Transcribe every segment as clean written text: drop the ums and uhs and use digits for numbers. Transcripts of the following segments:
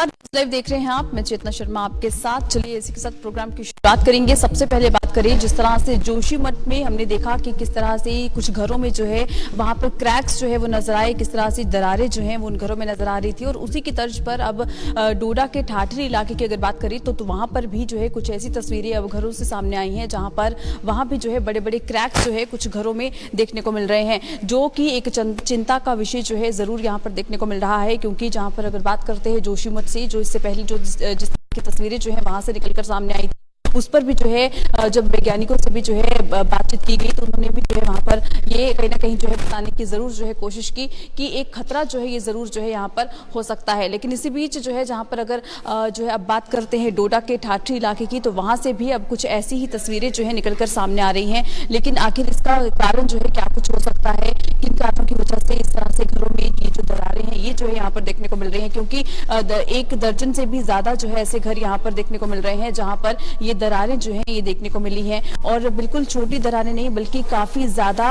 Live देख रहे हैं आप। मैं चेतना शर्मा आपके साथ। चलिए इसी के साथ प्रोग्राम की शुरुआत करेंगे। सबसे पहले बात करें जिस तरह से जोशीमठ में हमने देखा कि किस तरह से कुछ घरों में जो है वहां पर क्रैक्स जो है वो नजर आए, किस तरह से दरारें जो है वो उन घरों में नजर आ रही थी। और उसी की तर्ज पर अब डोडा के ठाठरी इलाके की अगर बात करें तो वहां पर भी जो है कुछ ऐसी तस्वीरें अब घरों से सामने आई हैं जहां पर वहां भी जो है बड़े बड़े क्रैक्स जो है कुछ घरों में देखने को मिल रहे हैं, जो कि एक चिंता का विषय जो है जरूर यहाँ पर देखने को मिल रहा है। क्योंकि जहां पर अगर बात करते हैं जोशीमठ से, जो इससे पहले जो जिस की तस्वीरें जो है वहां से निकलकर सामने आई थी, उस पर भी जो है जब वैज्ञानिकों से भी जो है बातचीत की गई तो उन्होंने भी जो है वहां पर ये कहीं ना कहीं जो है बताने की जरूर जो है कोशिश की कि एक खतरा जो है ये जरूर जो है यहाँ पर हो सकता है। लेकिन इसी बीच जो है जहां पर अगर जो है अब बात करते हैं डोडा के ठाठरी इलाके की, तो वहां से भी अब कुछ ऐसी ही तस्वीरें जो है निकलकर सामने आ रही हैं। लेकिन आखिर इसका कारण जो है क्या कुछ हो सकता है, किन कारणों की वजह से इस तरह से घरों में ये जो दरारें हैं ये जो है यहाँ पर देखने को मिल रही है। क्योंकि 1 दर्जन से भी ज्यादा जो है ऐसे घर यहाँ पर देखने को मिल रहे हैं जहां पर ये दरारें जो हैं ये देखने को मिली हैं। और बिल्कुल छोटी दरारें नहीं बल्कि काफी ज्यादा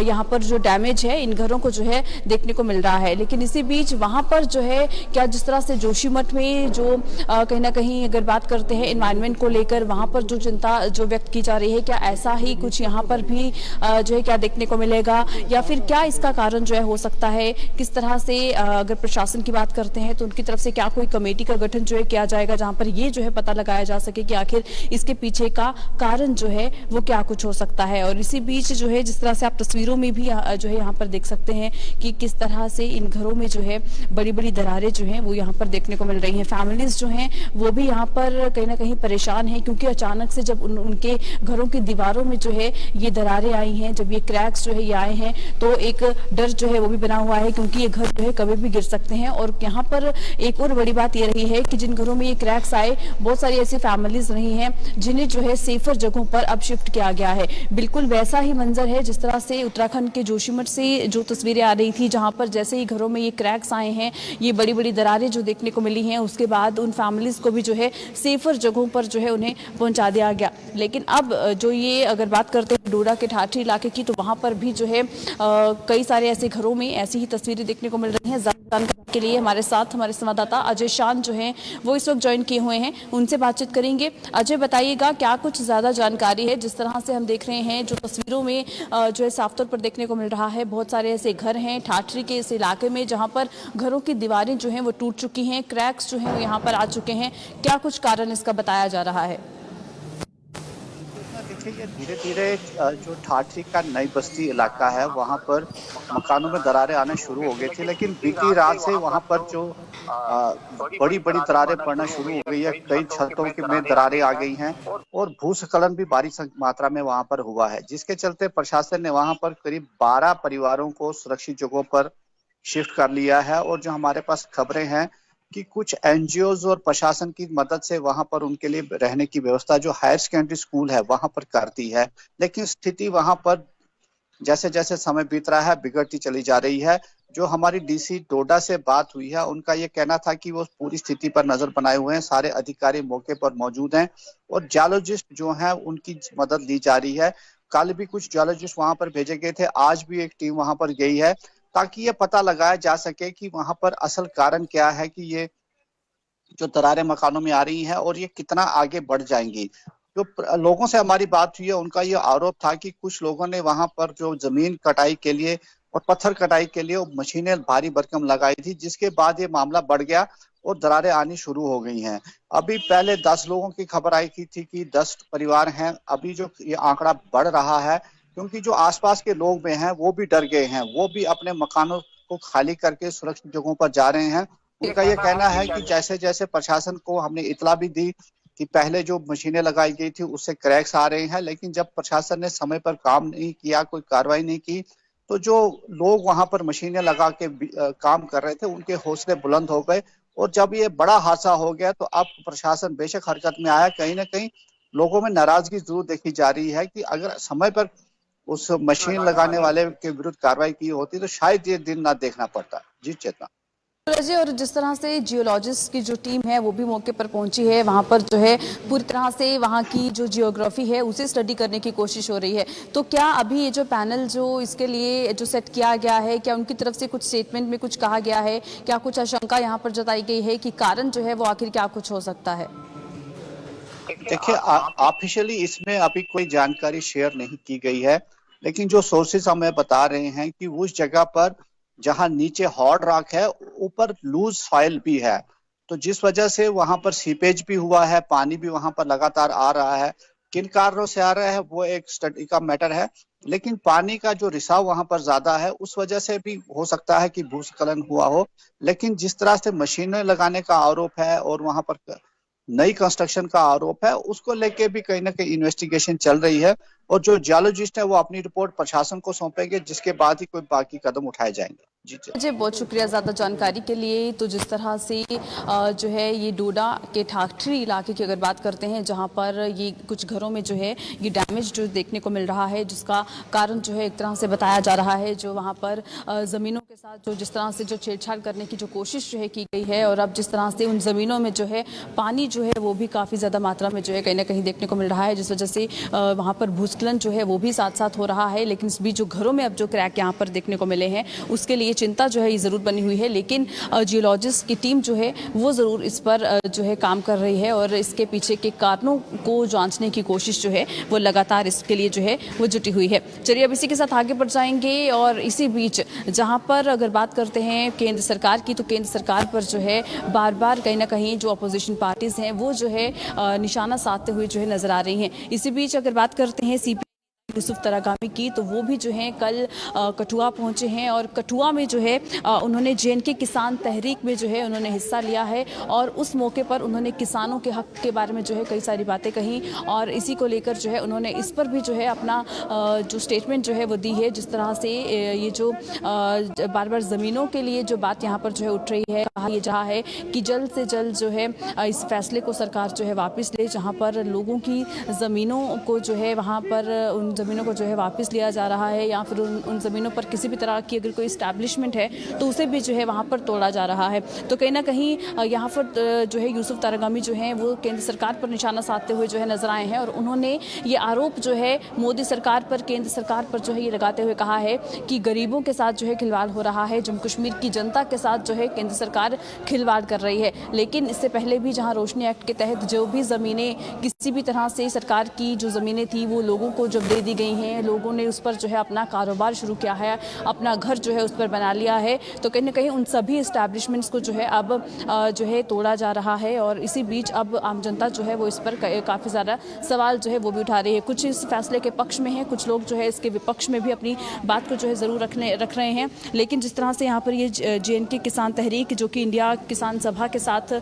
यहाँ पर जो डैमेज है इन घरों को जो है देखने को मिल रहा है। लेकिन इसी बीच वहां पर जो है क्या जिस तरह से जोशीमठ में जो कहीं ना कहीं अगर बात करते हैं एनवायरनमेंट को लेकर वहां पर जो चिंता जो व्यक्त की जा रही है, क्या ऐसा ही कुछ यहाँ पर भी जो है क्या देखने को मिलेगा, या फिर क्या इसका कारण जो है हो सकता है, किस तरह से अगर प्रशासन की बात करते हैं तो उनकी तरफ से क्या कोई कमेटी का गठन जो है किया जाएगा जहां पर ये जो है पता लगाया जा सके कि आखिर इसके पीछे का कारण जो है वो क्या कुछ हो सकता है। और इसी बीच जो है जिस तरह से आप तस्वीरों में भी जो है यहाँ पर देख सकते हैं कि किस तरह से इन घरों में जो है बड़ी बड़ी दरारें जो हैं वो यहाँ पर देखने को मिल रही हैं। फैमिलीज जो हैं वो भी यहाँ पर कहीं ना कहीं परेशान हैं, क्योंकि अचानक से जब उनके घरों की दीवारों में जो है ये दरारें आई हैं, जब ये क्रैक्स जो है ये आए हैं, तो एक डर जो है वो भी बना हुआ है क्योंकि ये घर जो है कभी भी गिर सकते हैं। और यहाँ पर एक और बड़ी बात ये रही है कि जिन घरों में ये क्रैक्स आए, बहुत सारी ऐसी फैमिलीज रही हैं जिन्हें जो है सेफर जगहों पर अब शिफ्ट किया गया है। बिल्कुल वैसा ही मंजर है जिस तरह से उत्तराखंड के जोशीमठ से जो तस्वीरें आ रही थी, जहां पर जैसे ही घरों में ये क्रैक्स आए हैं, ये बड़ी बड़ी दरारें जो देखने को मिली हैं, उसके बाद उन फैमिलीज को भी जो है सेफर जगहों पर जो है उन्हें पहुंचा दिया गया। लेकिन अब जो ये अगर बात करते हैं डोडा के ठाठरी इलाके की, तो वहां पर भी जो है कई सारे ऐसे घरों में ऐसी ही तस्वीरें देखने को मिल रही हैं। जानकारी के लिए हमारे साथ हमारे संवाददाता अजय शान जो हैं वो इस वक्त ज्वाइन किए हुए हैं, उनसे बातचीत करेंगे। अजय बताइएगा क्या कुछ ज्यादा जानकारी है। जिस तरह से हम देख रहे हैं जो तस्वीरों में जो है साफ तौर पर देखने को मिल रहा है, बहुत सारे ऐसे घर हैं ठाठरी के इस इलाके में जहां पर घरों की दीवारें जो हैं वो टूट चुकी हैं, क्रैक्स जो हैं वो यहाँ पर आ चुके हैं। क्या कुछ कारण इसका बताया जा रहा है? देखिए, धीरे धीरे जो ठाठरी का नई बस्ती इलाका है वहां पर मकानों में दरारें आना शुरू हो गई थी, लेकिन बीती रात से वहां पर जो बड़ी बड़ी दरारें पड़ना शुरू हो गई है। कई छतों में दरारें आ गई हैं और भूस्खलन भी भारी मात्रा में वहां पर हुआ है, जिसके चलते प्रशासन ने वहां पर करीब 12 परिवारों को सुरक्षित जगहों पर शिफ्ट कर लिया है। और जो हमारे पास खबरें हैं कि कुछ एनजीओज और प्रशासन की मदद से वहां पर उनके लिए रहने की व्यवस्था जो हायर सेकेंडरी स्कूल है वहां पर करती है, लेकिन स्थिति वहां पर जैसे जैसे समय बीत रहा है बिगड़ती चली जा रही है। जो हमारी डीसी डोडा से बात हुई है, उनका ये कहना था कि वो पूरी स्थिति पर नजर बनाए हुए हैं, सारे अधिकारी मौके पर मौजूद हैं और जियोलॉजिस्ट जो हैं उनकी मदद ली जा रही है। कल भी कुछ जियोलॉजिस्ट वहां पर भेजे गए थे, आज भी एक टीम वहां पर गई है ताकि ये पता लगाया जा सके कि वहां पर असल कारण क्या है कि ये जो दरारें मकानों में आ रही हैं और ये कितना आगे बढ़ जाएंगी। जो लोगों से हमारी बात हुई है उनका ये आरोप था कि कुछ लोगों ने वहां पर जो जमीन कटाई के लिए और पत्थर कटाई के लिए मशीनें भारी भरकम लगाई थी, जिसके बाद ये मामला बढ़ गया और दरारें आनी शुरू हो गई हैं। अभी पहले 10 लोगों की खबर आई थी कि 10 परिवार हैं, अभी जो ये आंकड़ा बढ़ रहा है क्योंकि जो आसपास के लोग में हैं वो भी डर गए हैं, वो भी अपने मकानों को खाली करके सुरक्षित जगहों पर जा रहे हैं। उनका यह कहना है कि जैसे जैसे प्रशासन को हमने इतला भी दी कि पहले जो मशीनें लगाई गई थी उससे क्रैक्स आ रहे हैं, लेकिन जब प्रशासन ने समय पर काम नहीं किया, कोई कार्रवाई नहीं की, तो जो लोग वहां पर मशीनें लगा के काम कर रहे थे उनके हौसले बुलंद हो गए। और जब ये बड़ा हादसा हो गया तो अब प्रशासन बेशक हरकत में आया, कहीं ना कहीं लोगों में नाराजगी जरूर देखी जा रही है कि अगर समय पर उस मशीन लगाने वाले के विरुद्ध कार्रवाई की होती तो शायद ये दिन ना देखना पड़ता। जी चेतना। जी, और जिस तरह से जियोलॉजिस्ट की जो टीम है वो भी मौके पर पहुंची है, वहां पर जो है पूरी तरह से वहां की जो जियोग्राफी है उसे स्टडी करने की कोशिश हो रही है। तो क्या अभी ये जो पैनल जो इसके लिए जो सेट किया गया है, क्या उनकी तरफ से कुछ स्टेटमेंट में कुछ कहा गया है, क्या कुछ आशंका यहाँ पर जताई गई है कि कारण जो है वो आखिर क्या कुछ हो सकता है? देखिए, ऑफिशियली इसमें अभी कोई जानकारी शेयर नहीं की गई है, लेकिन जो सोर्सेस हमें बता रहे हैं कि उस जगह पर जहां नीचे हार्ड रॉक है, ऊपर लूज सॉइल भी है, तो जिस वजह से वहां पर सीपेज भी हुआ है, पानी भी वहां पर लगातार आ रहा है। किन कारणों से आ रहा है वो एक स्टडी का मैटर है, लेकिन पानी का जो रिसाव वहां पर ज्यादा है, उस वजह से भी हो सकता है कि भूस्खलन हुआ हो। लेकिन जिस तरह से मशीनें लगाने का आरोप है और वहां पर नई कंस्ट्रक्शन का आरोप है, उसको लेके भी कहीं ना कहीं इन्वेस्टिगेशन चल रही है, और जो जियोलॉजिस्ट है वो अपनी रिपोर्ट प्रशासन को सौंपेंगे, जिसके बाद ही कोई बाकी कदम उठाए जाएंगे। जी जी। जी, बहुत शुक्रिया ज़्यादा जानकारी के लिए। तो जिस तरह से जो है ये डोडा के ठाठरी इलाके की अगर बात करते हैं, जहां पर ये कुछ घरों में जो है ये डैमेज जो देखने को मिल रहा है, जिसका कारण जो है एक तरह से बताया जा रहा है, जो वहां पर ज़मीनों के साथ जो जिस तरह से जो छेड़छाड़ करने की जो कोशिश जो है की गई है, और अब जिस तरह से उन ज़मीनों में जो है पानी जो है वो भी काफ़ी ज़्यादा मात्रा में जो है कहीं ना कहीं देखने को मिल रहा है, जिस वजह से वहाँ पर भूस्खलन जो है वो भी साथ साथ हो रहा है। लेकिन इस बीच जो घरों में अब जो क्रैक यहाँ पर देखने को मिले हैं, उसके लिए चिंता जो है ये जरूर बनी हुई है। लेकिन जियोलॉजिस्ट की टीम जो है वो जरूर इस पर जो है काम कर रही है, और इसके पीछे के कारणों को जांचने की कोशिश जो है वो लगातार इसके लिए जो है वो जुटी हुई है। चलिए अब इसी के साथ आगे बढ़ जाएंगे, और इसी बीच जहां पर अगर बात करते हैं केंद्र सरकार की, तो केंद्र सरकार पर जो है बार बार कहीं ना कहीं जो अपोजिशन पार्टीज हैं वो जो है निशाना साधते हुए जो है नजर आ रही हैं। इसी बीच अगर बात करते हैं सीपी यूसुफ तरागामी की, तो वो भी जो है कल कठुआ पहुंचे हैं, और कठुआ में जो है उन्होंने जेएनके किसान तहरीक में जो है उन्होंने हिस्सा लिया है, और उस मौके पर उन्होंने किसानों के हक के बारे में जो है कई सारी बातें कही, और इसी को लेकर जो है उन्होंने इस पर भी जो है अपना जो स्टेटमेंट जो है वो दी है। जिस तरह से ये जो बार बार ज़मीनों के लिए जो बात यहाँ पर जो है उठ रही है, कहा यह जहाँ है कि जल्द से जल्द जो है इस फैसले को सरकार जो है वापस ले, जहाँ पर लोगों की ज़मीनों को जो है वहाँ पर उन ज़मीनों को जो है वापस लिया जा रहा है, या फिर उन ज़मीनों पर किसी भी तरह की अगर कोई इस्टेब्लिशमेंट है तो उसे भी जो है वहाँ पर तोड़ा जा रहा है। तो कहीं ना कहीं यहाँ पर जो है यूसुफ तरागामी जो है वो केंद्र सरकार पर निशाना साधते हुए जो है नजर आए हैं, और उन्होंने ये आरोप जो है मोदी सरकार पर, केंद्र सरकार पर जो है ये लगाते हुए कहा है कि गरीबों के साथ जो है खिलवाड़ हो रहा है, जम्मू कश्मीर की जनता के साथ जो है केंद्र सरकार खिलवाड़ कर रही है। लेकिन इससे पहले भी जहाँ रोशनी एक्ट के तहत जो भी ज़मीनें किसी भी तरह से सरकार की जो ज़मीनें थी वो लोगों को जब दे दी गई हैं, लोगों ने उस पर जो है अपना कारोबार शुरू किया है, अपना घर जो है उस पर बना लिया है, तो कहीं ना कहीं उन सभी इस्टेब्लिशमेंट्स को जो है अब जो है तोड़ा जा रहा है। और इसी बीच अब आम जनता जो है वो इस पर काफ़ी ज़्यादा सवाल जो है वो भी उठा रही है। कुछ इस फैसले के पक्ष में है, कुछ लोग जो है इसके विपक्ष में भी अपनी बात को जो है ज़रूर रख रहे हैं। लेकिन जिस तरह से यहाँ पर ये जेएनके किसान तहरीक जो कि इंडिया किसान सभा के साथ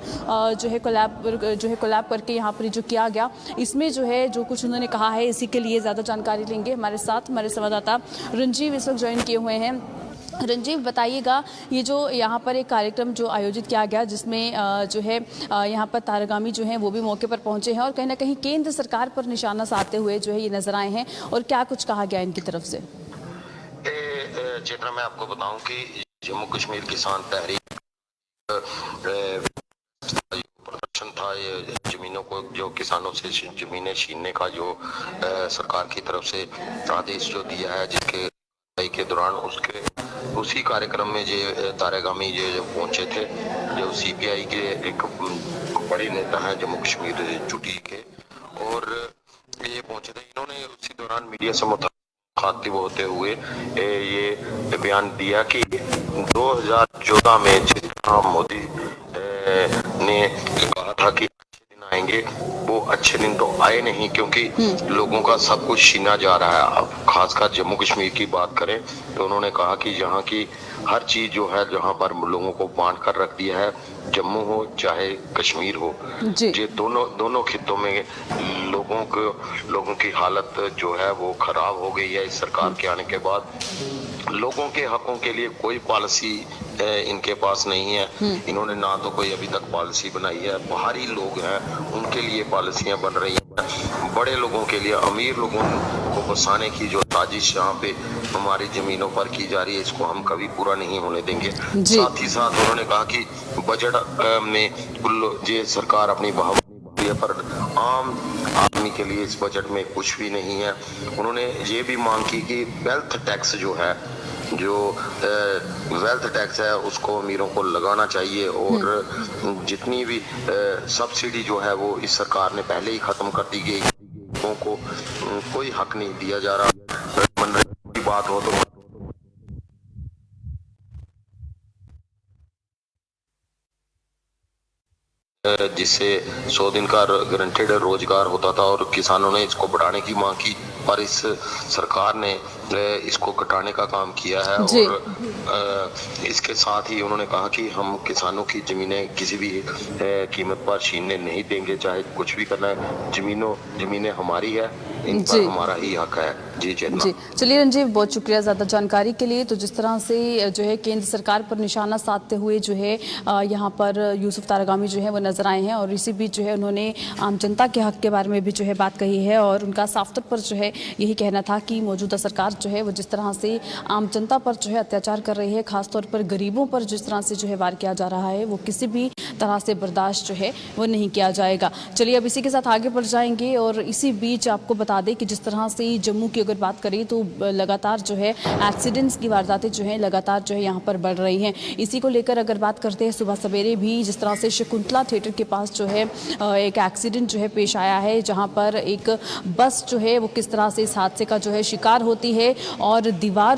जो है कोलैब करके यहाँ पर जो किया गया, इसमें जो है जो कुछ उन्होंने कहा है, इसी के लिए ज़्यादा जानकारी लेंगे। हमारे साथ हमारे संवाददाता रंजीव इस वक्त ज्वाइन किए हुए हैं। रंजीव, बताइएगा, ये जो यहाँ पर एक कार्यक्रम जो आयोजित किया गया, जिसमें जो है यहाँ पर तारागामी जो हैं वो भी मौके पर पहुंचे हैं, और कहीं ना कहीं केंद्र सरकार पर निशाना साधते हुए जो है ये नजर आए हैं, और क्या कुछ कहा गया इनकी तरफ से? चेतना, मैं आपको बताऊं कि जम्मू कश्मीर किसान तहरीक प्रदर्शन था, ये जमीनों को, जो किसानों से जमीनें छीनने का जो सरकार की तरफ से आदेश जो दिया है, जिसके के दौरान उसी कार्यक्रम में जो तारागामी जो पहुंचे थे, जो सीपीआई के एक बड़े नेता हैं जम्मू कश्मीर चुटी के, और ये पहुंचे थे। इन्होंने उसी दौरान मीडिया से मुखातिब होते हुए ये बयान दिया कि 2014 में जिस तरह मोदी ने कहा था कि अच्छे दिन आएंगे, वो अच्छे दिन तो आए नहीं, क्योंकि लोगों का सब कुछ छीना जा रहा है। अब खासकर जम्मू कश्मीर की बात करें तो उन्होंने कहा कि यहाँ की हर चीज जो है, जहाँ पर लोगों को बांट कर रख दिया है, जम्मू हो चाहे कश्मीर हो, ये दोनों खित्तों में लोगों की हालत जो है वो खराब हो गई है। इस सरकार के आने के बाद लोगों के हकों के लिए कोई पॉलिसी इनके पास नहीं है। इन्होंने ना तो कोई अभी तक पॉलिसी बनाई है। बाहरी लोग हैं, उनके लिए पॉलिसियां बन रही हैं। बड़े लोगों के लिए, अमीर लोगों को बसाने की जो साजिश यहाँ पे हमारी जमीनों पर की जा रही है, इसको हम कभी पूरा नहीं होने देंगे। साथ ही साथ उन्होंने कहा कि बजट में ये सरकार अपनी बहादुरी है, पर आम आदमी के लिए इस बजट में कुछ भी नहीं है। उन्होंने ये भी मांग की कि वेल्थ टैक्स जो है, जो वेल्थ टैक्स है उसको अमीरों को लगाना चाहिए, और जितनी भी सब्सिडी जो है वो इस सरकार ने पहले ही खत्म कर दी गई। लोगों को कोई हक नहीं दिया जा रहा। मनरेगा की बात हो तो जिससे 100 दिन का गारंटेड रोजगार होता था, और किसानों ने इसको बढ़ाने की मांग की, पर इस सरकार ने इसको घटाने का काम किया है। और इसके साथ ही उन्होंने कहा कि हम किसानों की जमीनें किसी भी कीमत पर छीनने नहीं देंगे, चाहे कुछ भी करना है। जमीनें हमारी है, इन पर हमारा ही हक है। जी चलिए रंजीव, बहुत शुक्रिया ज़्यादा जानकारी के लिए। तो जिस तरह से जो है केंद्र सरकार पर निशाना साधते हुए जो है यहाँ पर यूसुफ तारगामी जो है वो नजर आए हैं, और इसी बीच जो है उन्होंने आम जनता के हक के बारे में भी जो है बात कही है, और उनका साफ तौर पर जो है यही कहना था कि मौजूदा सरकार जो है वो जिस तरह से आम जनता पर जो है अत्याचार कर रही है, खासतौर पर गरीबों पर जिस तरह से जो है वार किया जा रहा है, वो किसी भी तरह से बर्दाश्त जो है वो नहीं किया जाएगा। चलिए अब इसी के साथ आगे बढ़ जाएंगे, और इसी बीच आपको बता दें कि जिस तरह से जम्मू की अगर बात करें तो लगातार जो है एक्सीडेंट्स की वारदातें जो है लगातार जो है यहाँ पर बढ़ रही हैं। इसी को लेकर अगर बात करते हैं, सुबह सवेरे भी जिस तरह से शकुंतला थिएटर के पास जो है एक एक्सीडेंट जो है पेश आया है, जहाँ पर एक बस जो है वो किस तरह से इस हादसे का जो है शिकार होती है, और दीवार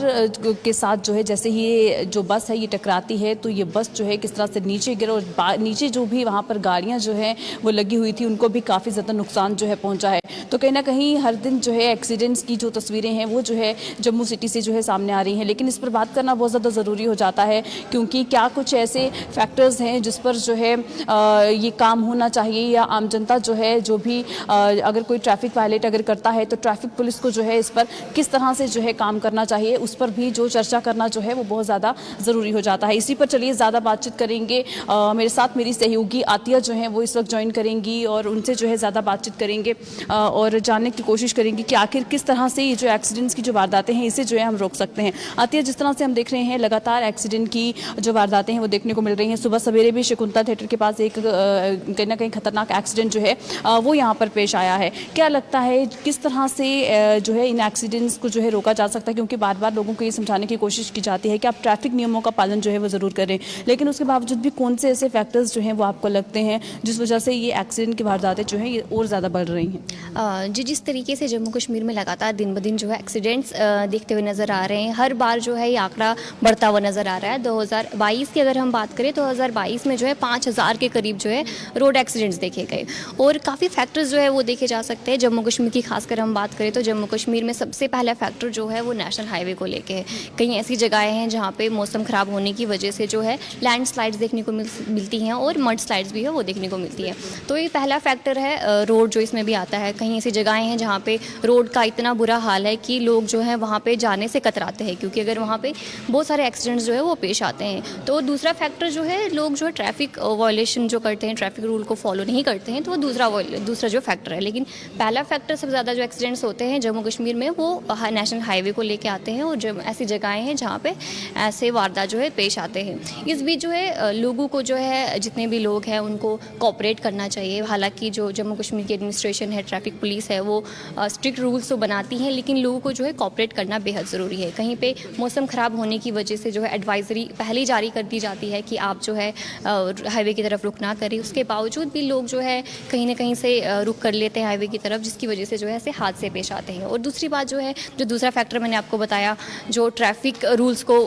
के साथ जो है जैसे ही ये जो बस है ये टकराती है तो ये बस जो है किस तरह से नीचे गिरे, और नीचे जो भी वहाँ पर गाड़ियाँ जो है वो लगी हुई थी उनको भी काफ़ी ज़्यादा नुकसान जो है पहुँचा है। तो कहीं ना कहीं हर दिन जो है एक्सीडेंट्स की जो तस्वीरें हैं वो जो है जम्मू सिटी से जो है सामने आ रही हैं, लेकिन इस पर बात करना बहुत ज़्यादा ज़रूरी हो जाता है, क्योंकि क्या कुछ ऐसे फैक्टर्स हैं जिस पर जो है ये काम होना चाहिए, या आम जनता जो है जो भी अगर कोई ट्रैफिक वायलेट अगर करता है तो ट्रैफिक पुलिस को जो है इस पर किस तरह से जो है काम करना चाहिए, उस पर भी जो चर्चा करना जो है वो बहुत ज़्यादा ज़रूरी हो जाता है। इसी पर चलिए ज़्यादा बातचीत करेंगे, मेरे साथ मेरी सहयोगी आतिया जो है वो इस वक्त ज्वाइन करेंगी, और उनसे जो है ज़्यादा बातचीत करेंगे और जानने की कोशिश करेंगे कि आखिर किस तरह से ये जो एक्सीडेंट्स की जो वारदातें हैं इसे जो है हम रोक सकते हैं। आतिया, जिस तरह से हम देख रहे हैं लगातार एक्सीडेंट की जो वारदातें हैं वो देखने को मिल रही हैं। सुबह सवेरे भी शकुंतला थिएटर के पास एक कहीं ना कहीं खतरनाक एक्सीडेंट जो है वो यहाँ पर पेश आया है। क्या लगता है किस तरह से जो है इन एक्सीडेंट्स को जो है रोका जा सकता है, क्योंकि बार बार लोगों को ये समझाने की कोशिश की जाती है कि आप ट्रैफिक नियमों का पालन जो है वो ज़रूर करें, लेकिन उसके बावजूद भी कौन से ऐसे फैक्टर्स जो हैं वो आपको लगते हैं जिस वजह से ये एक्सीडेंट की वारदातें जो हैं ये और ज़्यादा बढ़ रही हैं? जी, जिस तरीके से जम्मू कश्मीर में लगातार दिन ब दिन जो है एक्सीडेंट्स देखते हुए नज़र आ रहे हैं, हर बार जो है ये आंकड़ा बढ़ता हुआ नज़र आ रहा है। 2022 की अगर हम बात करें तो 2022 में जो है 5000 के करीब जो है रोड एक्सीडेंट्स देखे गए, और काफ़ी फैक्टर्स जो है वो देखे जा सकते हैं। जम्मू कश्मीर की खासकर हम बात करें तो जम्मू कश्मीर में सबसे पहला फैक्टर जो है वो नेशनल हाईवे को लेके है। कई ऐसी जगहें हैं जहाँ पे मौसम ख़राब होने की वजह से जो है लैंड स्लाइड्स देखने को मिलती हैं, और मड स्लाइड्स भी है वो देखने को मिलती है। तो ये पहला फैक्टर है रोड जो इसमें भी आता है। कहीं ऐसी जगहें हैं जहाँ पे रोड का इतना बुरा हाल है कि लोग जो है वहाँ पे जाने से कतराते हैं, क्योंकि अगर वहाँ पे बहुत सारे एक्सीडेंट्स जो है वो पेश आते हैं। तो दूसरा फैक्टर जो है, लोग जो है ट्रैफिक वायलेशन जो करते हैं, ट्रैफिक रूल को फॉलो नहीं करते हैं, तो वो दूसरा जो फैक्टर है। लेकिन पहला फैक्टर सबसे ज़्यादा जो एक्सीडेंट्स होते हैं जम्मू कश्मीर में वो नेशनल हाईवे को लेके आते हैं, और जो ऐसी जगहें हैं जहाँ पे ऐसे वारदात जो है पेश आते हैं। इस बीच जो है लोगों को जो है, जितने भी लोग हैं उनको कोऑपरेट करना चाहिए। हालांकि जो जम्मू कश्मीर की एडमिनिस्ट्रेशन है, ट्रैफिक पुलिस है, वो स्ट्रिक्ट रूल्स तो बनाती हैं, लेकिन लोगों को जो है कोऑपरेट करना बेहद ज़रूरी है। कहीं पे मौसम ख़राब होने की वजह से जो है एडवाइजरी पहले ही जारी कर दी जाती है कि आप जो है हाईवे की तरफ रुख ना करें, उसके बावजूद भी लोग जो है कहीं ना कहीं से रुख कर लेते हैं हाईवे की तरफ, जिसकी वजह से जो है ऐसे हादसे पेश आते हैं। और दूसरी बात जो है, जो दूसरा फैक्टर मैंने आपको बताया, जो ट्रैफिक रूल्स को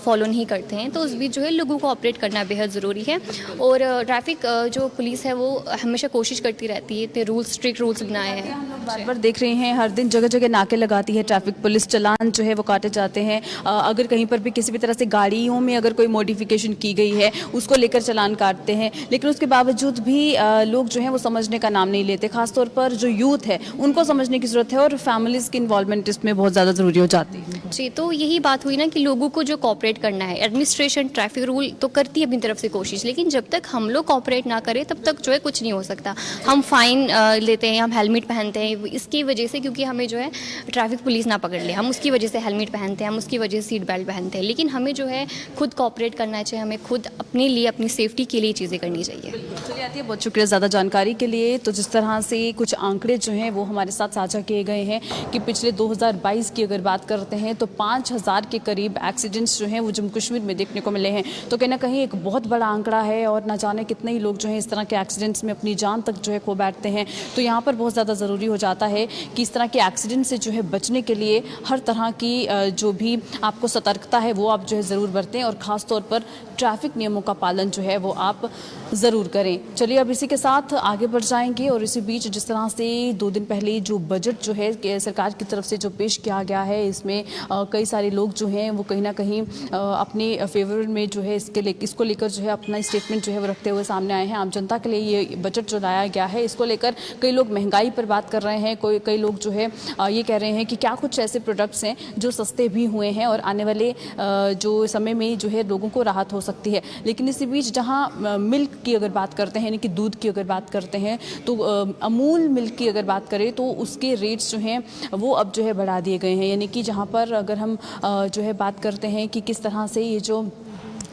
फॉलो नहीं करते हैं, तो उस बीच जो है लोगों को ऑपरेट करना बेहद ज़रूरी है। और ट्रैफिक जो पुलिस है वो हमेशा कोशिश करती रहती है कि स्ट्रिक्ट रूल्स बनाए हैं। बार बार देख रहे हैं हर दिन जगह जगह नाके लगाती है ट्रैफिक पुलिस, चालान जो है वो काटे जाते हैं। अगर कहीं पर भी किसी भी तरह से गाड़ियों में अगर कोई मॉडिफिकेशन की गई है उसको लेकर चालान काटते हैं, लेकिन उसके बावजूद भी लोग जो हैं वो समझने का नाम नहीं लेते। खासतौर पर जो यूथ है उनको समझने की ज़रूरत है, और फैमिलीज़ की इन्वॉल्वमेंट इसमें बहुत ज़्यादा ज़रूरी हो जाती है। जी, तो यही बात हुई ना कि लोगों को जो कोऑपरेट करना है, एडमिनिस्ट्रेशन ट्रैफिक रूल तो करती है अपनी तरफ से कोशिश, लेकिन जब जब तक हम लोग कॉपरेट ना करें तब तक जो है कुछ नहीं हो सकता। हम फाइन लेते हैं, हम हेलमेट पहनते हैं इसकी वजह से, क्योंकि हमें जो है ट्रैफिक पुलिस ना पकड़ ले, हम उसकी वजह से हेलमेट पहनते हैं, हम उसकी वजह से सीट बेल्ट पहनते हैं। लेकिन हमें जो है खुद कॉपरेट करना चाहिए, हमें खुद अपने लिए, अपनी सेफ्टी के लिए चीज़ें करनी चाहिए। चलिए आती है, बहुत शुक्रिया ज़्यादा जानकारी के लिए। तो जिस तरह से कुछ आंकड़े जो हैं वो हमारे साथ साझा किए गए हैं कि पिछले 2022 की अगर बात करते हैं तो 5000 के करीब एक्सीडेंट्स जो हैं वो जम्मू कश्मीर में देखने को मिले हैं। तो कहीं ना कहीं एक बहुत बड़ा आंकड़ा है और ना जाने कितने ही लोग जो हैं इस तरह के एक्सीडेंट्स में अपनी जान तक जो है खो बैठते हैं। तो यहाँ पर बहुत ज़्यादा ज़रूरी हो जाता है कि इस तरह के एक्सीडेंट से जो है बचने के लिए हर तरह की जो भी आपको सतर्कता है वो आप जो है ज़रूर बरतें और ख़ास तौर पर ट्रैफिक नियमों का पालन जो है वो आप ज़रूर करें। चलिए अब इसी के साथ आगे बढ़ जाएंगे और इसी बीच जिस तरह से 2 दिन पहले जो बजट जो है सरकार की तरफ से जो पेश किया गया है, इसमें कई सारे लोग जो हैं वो कहीं ना कहीं अपने फेवर में जो है इसको लेकर जो है अपना स्टेटमेंट जो है वो रखते हुए सामने आए हैं। आम जनता के लिए ये बजट जो लाया गया है इसको लेकर कई लोग महंगाई पर बात कर रहे हैं, कई लोग जो है ये कह रहे हैं कि क्या कुछ ऐसे प्रोडक्ट्स हैं जो सस्ते भी हुए हैं और आने वाले जो समय में जो है लोगों को राहत हो सकती है। लेकिन इसी बीच जहाँ मिल्क की अगर बात करते हैं, यानी कि दूध की अगर बात करते हैं, तो अमूल मिल्क की अगर बात करें तो उसके रेट्स जो हैं वो अब जो है बढ़ा दिए गए हैं। यानी कि जहाँ पर अगर हम जो है बात करते हैं कि किस तरह से ये जो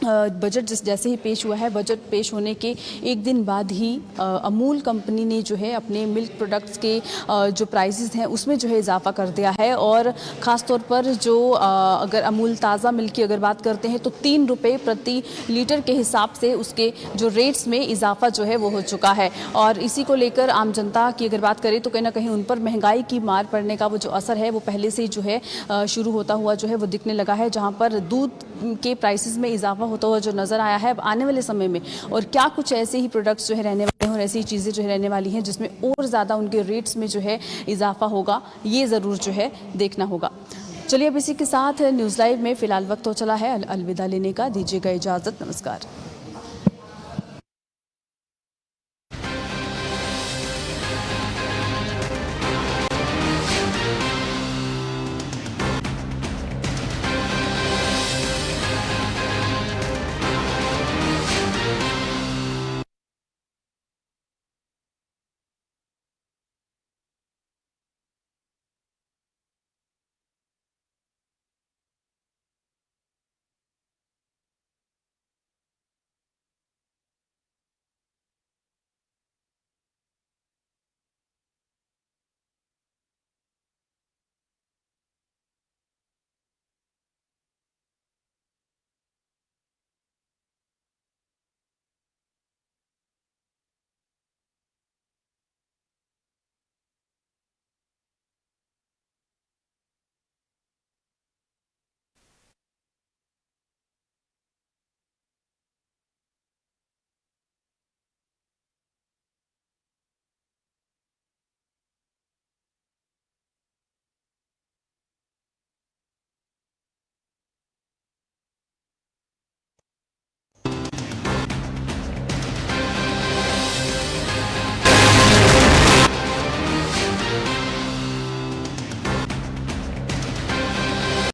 बजट जैसे ही पेश हुआ है, बजट पेश होने के एक दिन बाद ही अमूल कंपनी ने जो है अपने मिल्क प्रोडक्ट्स के जो प्राइसेस हैं उसमें जो है इजाफा कर दिया है। और ख़ास तौर पर जो अगर अमूल ताज़ा मिल्क की अगर बात करते हैं तो 3 रुपये प्रति लीटर के हिसाब से उसके जो रेट्स में इजाफा जो है वो हो चुका है। और इसी को लेकर आम जनता की अगर बात करें तो कहीं ना कहीं उन पर महंगाई की मार पड़ने का वो जो असर है वो पहले से ही जो है शुरू होता हुआ जो है वो दिखने लगा है। जहाँ पर दूध के प्राइसेस में इजाफा होता हुआ जो नज़र आया है अब आने वाले समय में, और क्या कुछ ऐसे ही प्रोडक्ट्स जो है रहने वाले हैं और ऐसी चीज़ें जो है रहने वाली हैं जिसमें और ज़्यादा उनके रेट्स में जो है इजाफा होगा, ये ज़रूर जो है देखना होगा। चलिए अब इसी के साथ न्यूज़ लाइव में फ़िलहाल वक्त हो चला है अलविदा लेने का, दीजिएगा इजाज़त, नमस्कार।